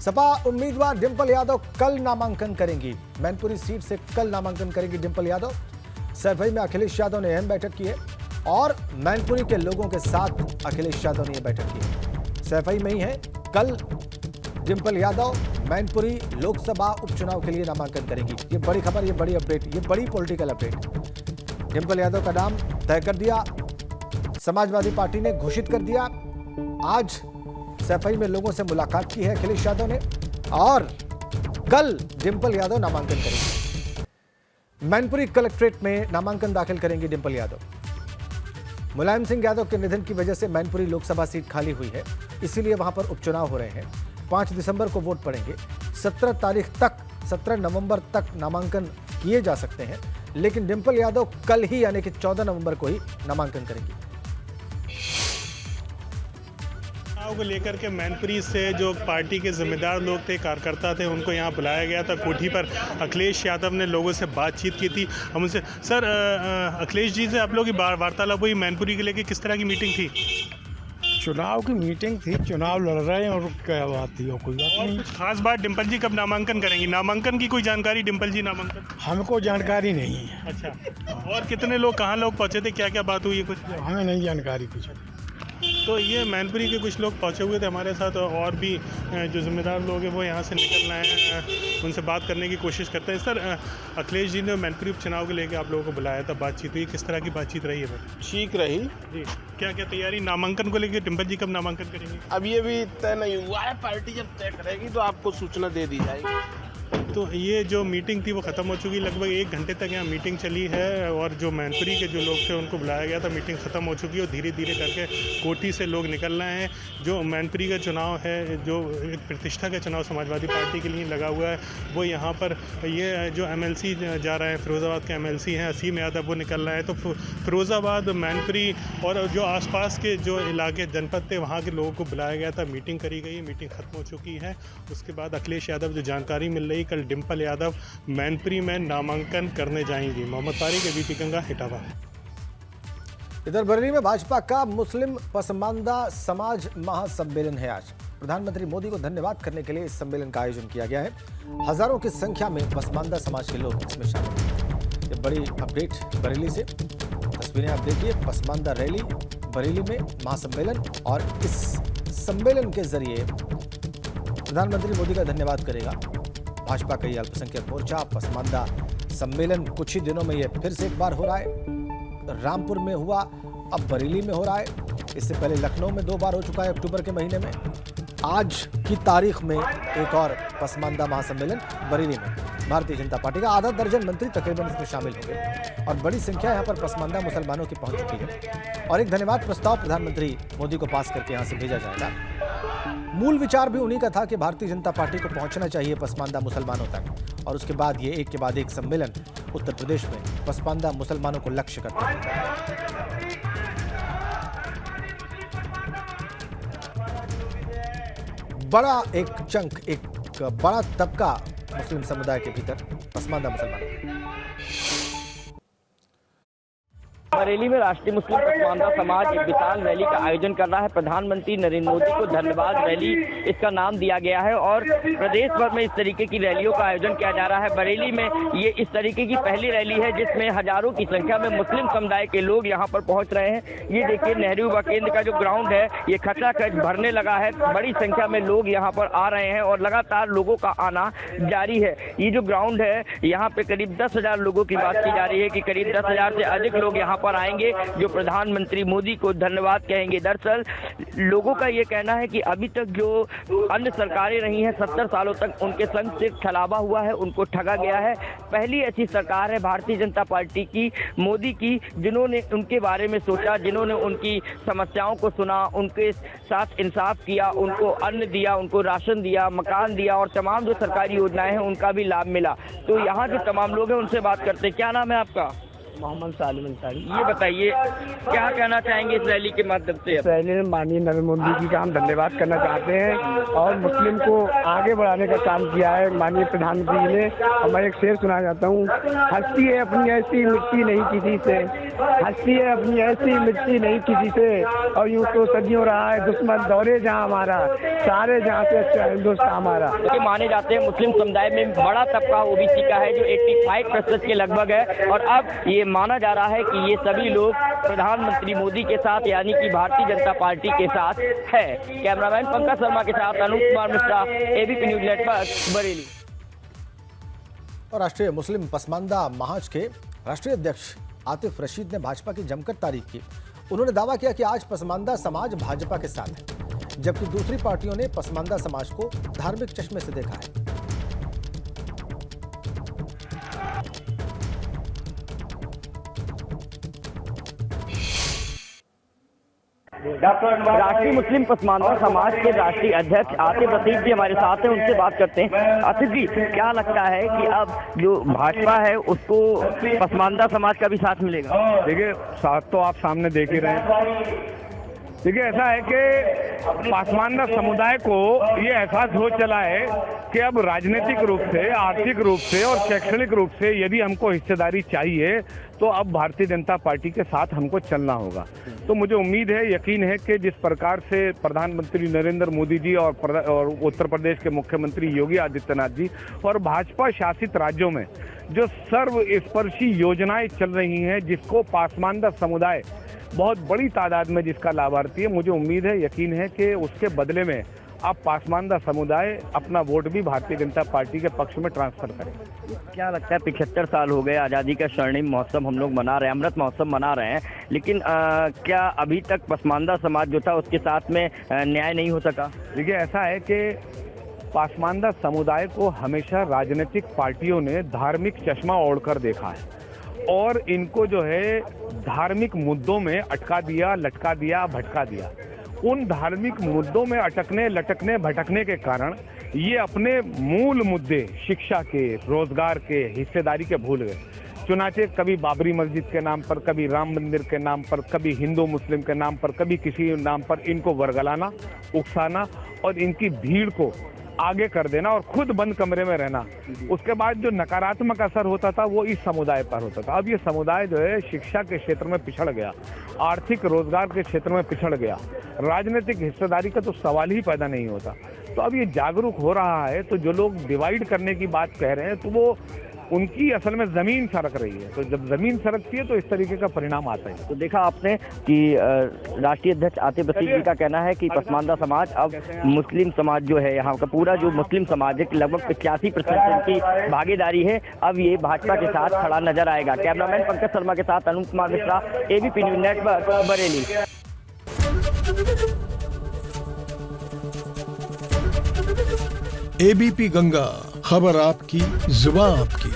सपा उम्मीदवार डिंपल यादव कल नामांकन करेंगी। मैनपुरी सीट से कल नामांकन करेंगी डिंपल यादव। सैफई में अखिलेश यादव ने अहम बैठक की है और मैनपुरी के लोगों के साथ अखिलेश यादव ने यह बैठक की है। सैफई में ही है कल डिंपल यादव मैनपुरी लोकसभा उपचुनाव के लिए नामांकन करेंगी। ये बड़ी खबर, ये बड़ी अपडेट, ये बड़ी पॉलिटिकल अपडेट। डिंपल यादव का नाम तय कर दिया, समाजवादी पार्टी ने घोषित कर दिया। आज सैफई में लोगों से मुलाकात की है अखिलेश यादव ने और कल डिंपल यादव नामांकन करेंगे। मैनपुरी कलेक्ट्रेट में नामांकन दाखिल करेंगे डिंपल यादव। मुलायम सिंह यादव के निधन की वजह से मैनपुरी लोकसभा सीट खाली हुई है, इसीलिए वहां पर उपचुनाव हो रहे हैं। 5 दिसंबर को वोट पड़ेंगे। 17 नवंबर तक नामांकन किए जा सकते हैं, लेकिन डिंपल यादव कल ही यानी कि 14 नवंबर को ही नामांकन करेंगी। चुनाव को लेकर के मैनपुरी से जो पार्टी के जिम्मेदार लोग थे, कार्यकर्ता थे, उनको यहाँ बुलाया गया था कोठी पर। अखिलेश यादव ने लोगों से बातचीत की थी। हम उनसे सर अखिलेश जी से आप लोगों की वार्तालाप हुई, मैनपुरी के लेके किस तरह की मीटिंग थी? चुनाव की मीटिंग थी, चुनाव लड़ रहे हैं और क्या बात थी और कोई बात नहीं। कुछ खास बात, डिंपल जी कब नामांकन करेंगी? नामांकन की कोई जानकारी? डिंपल जी नामांकन हमको जानकारी नहीं है। अच्छा, और कितने लोग, कहाँ लोग पहुँचे थे, क्या क्या बात हुई है कुछ? हमें नहीं जानकारी कुछ। तो ये मैनपुरी के कुछ लोग पहुँचे हुए थे हमारे साथ, और भी जो जिम्मेदार लोग हैं वो यहाँ से निकल रहे हैं, उनसे बात करने की कोशिश करते हैं। सर अखिलेश जी ने मैनपुरी उपचुनाव को लेकर आप लोगों को बुलाया था, बातचीत हुई, किस तरह की बातचीत रही है? ठीक रही जी। क्या क्या तैयारी नामांकन को लेकर? डिंपल जी कब नामांकन करेंगे? अब ये भी तय नहीं हुआ है, पार्टी जब तय करेगी तो आपको सूचना दे दी जाएगी। तो ये जो मीटिंग थी वो ख़त्म हो चुकी, लगभग 1 घंटे तक यहाँ मीटिंग चली है और जो मैनपुरी के जो लोग थे उनको बुलाया गया था। मीटिंग ख़त्म हो चुकी है और धीरे धीरे करके कोठी से लोग निकल रहे हैं। जो मैनपुरी का चुनाव है, जो एक प्रतिष्ठा का चुनाव समाजवादी पार्टी के लिए लगा हुआ है, वो यहाँ पर ये जो MLC जा रहे हैं, फिरोज़ाबाद के MLC हैं असीम यादव, वो निकल रहे हैं। तो फिरोज़ाबाद, मैनपुरी और जो आसपास के जो इलाके जनपद थे वहाँ के लोगों को बुलाया गया था। मीटिंग करी गई, मीटिंग ख़त्म हो चुकी है। उसके बाद अखिलेश यादव, जो जानकारी मिल रही, कल डिंपल यादव मैनपुरी में नामांकन करने जाएंगी। मोहम्मद तारिक, ABP गंगा, इटावा। इधर बरेली में भाजपा का मुस्लिम पसमानदा समाज महासम्मेलन है। आज प्रधानमंत्री मोदी को धन्यवाद करने के लिए इस सम्मेलन का आयोजन किया गया है। हजारों की संख्या में पसमानदा समाज के लोग इसमें शामिल हैं। ये बड़ी अपडेट बरेली से, तस्वीरें आप देखिए। पसमानदा रैली बरेली में, महासम्मेलन, और इस सम्मेलन के जरिए प्रधानमंत्री मोदी का धन्यवाद करेगा भाजपा का ये अल्पसंख्यक मोर्चा। पसमानदा सम्मेलन कुछ ही दिनों में ये फिर से एक बार हो रहा है। रामपुर में हुआ, अब बरेली में हो रहा है। इससे पहले लखनऊ में 2 बार हो चुका है अक्टूबर के महीने में। आज की तारीख में एक और पसमानदा महासम्मेलन बरेली में। भारतीय जनता पार्टी का आधा दर्जन मंत्री तकरीबन इसमें शामिल हो गए और बड़ी संख्या यहाँ पर पसमानदा मुसलमानों की पहुंच चुकी है और एक धन्यवाद प्रस्ताव प्रधानमंत्री मोदी को पास करके यहाँ से भेजा जाएगा। मूल विचार भी उन्हीं का था कि भारतीय जनता पार्टी को पहुंचना चाहिए पसमानदा मुसलमानों तक, और उसके बाद ये एक के बाद एक सम्मेलन उत्तर प्रदेश में पसमानदा मुसलमानों को लक्ष्य करते हैं। बड़ा एक चंक, एक बड़ा तबका मुस्लिम समुदाय के भीतर पसमानदा मुसलमान। बरेली में राष्ट्रीय मुस्लिम पसमानदा समाज एक विशाल रैली का आयोजन कर रहा है। प्रधानमंत्री नरेंद्र मोदी को धन्यवाद रैली इसका नाम दिया गया है और प्रदेश भर में इस तरीके की रैलियों का आयोजन किया जा रहा है। बरेली में ये इस तरीके की पहली रैली है जिसमें हजारों की संख्या में मुस्लिम समुदाय के लोग यहाँ पर पहुँच रहे हैं। ये देखिए, नेहरू युवा केंद्र का जो ग्राउंड है ये खचाखच भरने लगा है। बड़ी संख्या में लोग यहाँ पर आ रहे हैं और लगातार लोगों का आना जारी है। ये जो ग्राउंड है, यहाँ पे करीब 10,000 लोगों की बात की जा रही है कि करीब 10,000 से अधिक लोग यहाँ पर आएंगे जो प्रधानमंत्री मोदी को धन्यवाद कहेंगे। दरअसल लोगों का ये कहना है कि अभी तक जो अन्य सरकारें रही हैं 70 सालों तक उनके संग से छलावा हुआ है, उनको ठगा गया है। पहली ऐसी सरकार है भारतीय जनता पार्टी की, मोदी की, जिन्होंने उनके बारे में सोचा, जिन्होंने उनकी समस्याओं को सुना, उनके साथ इंसाफ किया, उनको अन्न दिया, उनको राशन दिया, मकान दिया और तमाम जो सरकारी योजनाएं हैं उनका भी लाभ मिला। तो यहाँ जो तमाम लोग हैं उनसे बात करते हैं। क्या नाम है आपका? मोहम्मद सालिम अंसारी। ये बताइए, क्या कहना चाहेंगे इस रैली के माध्यम से? इस रैली में माननीय नरेंद्र मोदी जी का हम धन्यवाद करना चाहते हैं और मुस्लिम को आगे बढ़ाने का काम किया है माननीय प्रधानमंत्री जी ने। और मैं एक शेर सुना चाहता हूँ, हस्ती है अपनी ऐसी मिट्टी नहीं किसी से, हस्ती है अपनी ऐसी मिटती नहीं किसी से, और यूं तो सदियों रहा है दुश्मन दौरे जहां हमारा, सारे जहां से अच्छा हिंदुस्तान हमारा। ये माने जाते हैं मुस्लिम समुदाय में बड़ा तबका ओबीसी का है जो 85% के लगभग है, और अब ये माना जा रहा है कि ये सभी लोग प्रधानमंत्री मोदी के साथ यानी कि भारतीय जनता पार्टी के साथ है। कैमरामैन पंकज शर्मा के साथ Anoop Kumar Mishra, ABP news network, Bareilly. और राष्ट्रीय मुस्लिम पसमानदा महाज के राष्ट्रीय अध्यक्ष आतिफ रशीद ने भाजपा की जमकर तारीफ की। उन्होंने दावा किया कि आज पसमानदा समाज भाजपा के साथ है, जबकि दूसरी पार्टियों ने पसमानदा समाज को धार्मिक चश्मे से देखा है। राष्ट्रीय मुस्लिम पसमानदा समाज के राष्ट्रीय अध्यक्ष आतिफ रशीद जी हमारे साथ हैं, उनसे बात करते हैं। आतिफ जी, क्या लगता है कि अब जो भाजपा है उसको पसमानदा समाज का भी साथ मिलेगा? देखिए, साथ तो आप सामने देख ही रहे हैं। देखिए, ऐसा है कि पसमानदा समुदाय को ये एहसास हो चला है कि अब राजनीतिक रूप से, आर्थिक रूप से और शैक्षणिक रूप से यदि हमको हिस्सेदारी चाहिए तो अब भारतीय जनता पार्टी के साथ हमको चलना होगा। तो मुझे उम्मीद है, यकीन है कि जिस प्रकार से प्रधानमंत्री नरेंद्र मोदी जी और उत्तर प्रदेश के मुख्यमंत्री योगी आदित्यनाथ जी और भाजपा शासित राज्यों में जो सर्वस्पर्शी योजनाएं चल रही हैं, जिसको पसमानदा समुदाय बहुत बड़ी तादाद में जिसका लाभार्थी है, मुझे उम्मीद है, यकीन है कि उसके बदले में अब पसमानदा समुदाय अपना वोट भी भारतीय जनता पार्टी के पक्ष में ट्रांसफर करें। क्या लगता है, 75 साल हो गए आज़ादी का स्वर्णिम महोत्सव हम लोग मना रहे हैं, अमृत महोत्सव मना रहे हैं, लेकिन क्या अभी तक पसमानदा समाज जो था उसके साथ में न्याय नहीं हो सका? देखिए, ऐसा है कि पसमानदा समुदाय को हमेशा राजनीतिक पार्टियों ने धार्मिक चश्मा ओढ़कर देखा है और इनको जो है धार्मिक मुद्दों में अटका दिया, लटका दिया, भटका दिया। उन धार्मिक मुद्दों में अटकने, लटकने, भटकने के कारण ये अपने मूल मुद्दे शिक्षा के, रोजगार के, हिस्सेदारी के भूल गए। चुनाचे कभी बाबरी मस्जिद के नाम पर, कभी राम मंदिर के नाम पर, कभी हिंदू मुस्लिम के नाम पर, कभी किसी नाम पर इनको वर्गलाना, उकसाना और इनकी भीड़ को आगे कर देना और खुद बंद कमरे में रहना। उसके बाद जो नकारात्मक असर होता था वो इस समुदाय पर होता था। अब ये समुदाय जो है शिक्षा के क्षेत्र में पिछड़ गया, आर्थिक रोजगार के क्षेत्र में पिछड़ गया, राजनीतिक हिस्सेदारी का तो सवाल ही पैदा नहीं होता। तो अब ये जागरूक हो रहा है, तो जो लोग डिवाइड करने की बात कह रहे हैं तो वो उनकी असल में जमीन सरक रही है। तो जब जमीन सरकती है तो इस तरीके का परिणाम आता है। तो देखा आपने कि राष्ट्रीय अध्यक्ष आतिफ रशीद जी का कहना है कि पसमानदा समाज अब मुस्लिम समाज जो है, यहाँ का पूरा जो मुस्लिम समाज है लगभग 85% की भागीदारी है, अब ये भाजपा के साथ खड़ा नजर आएगा। कैमरामैन पंकज शर्मा के साथ Anoop Kumar Mishra, ABP news network, Bareilly. ABP Ganga, खबर आपकी, जुबान आपकी।